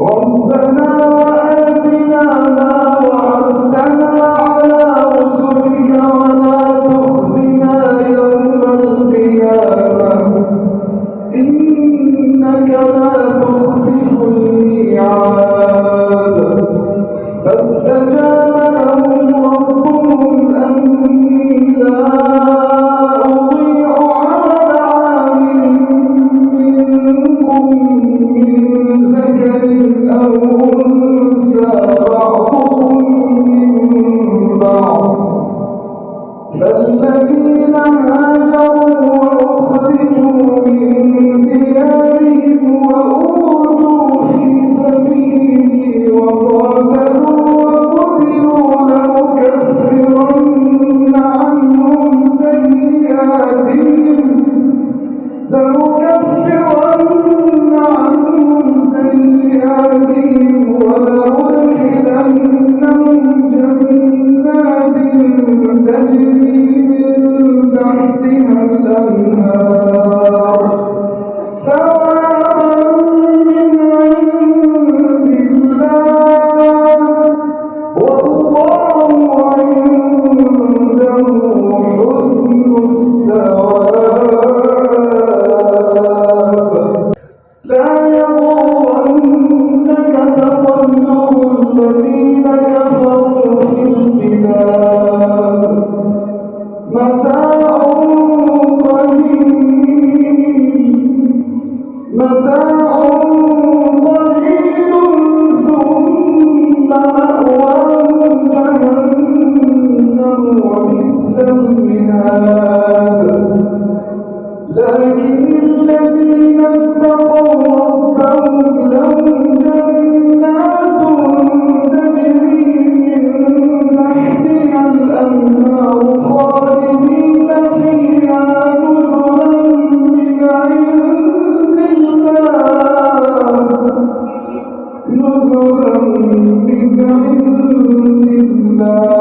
ربنا وآتنا ما وعدتنا على رسلك ولا تخزنا يوم القيامة إنك لا تخلف الميعاد فاستجاب لهم ربهم أني لا أضيع عمل عامل منكم من ذكر أو أنثى بعضكم من بعض فالذين هاجروا وأخرجوا من ديارهم وأوذوا في سبيلي وقاتلوا وقتلوا لأكفرن عنهم سيئاتهم ولأدخلنهم جنات تجري من تحتها الأنهار ثوابا من عند الله والله عنده حسن الثواب لا يغرنك تقلب الذين كفروا في البلاد متاع قليل ثم مأواهم جهنم وبئس المهاد لكن الذين اتقوا ربهم لهم جنات تجري من تحتها الأنهار خالدين فيها نزلا من عند الله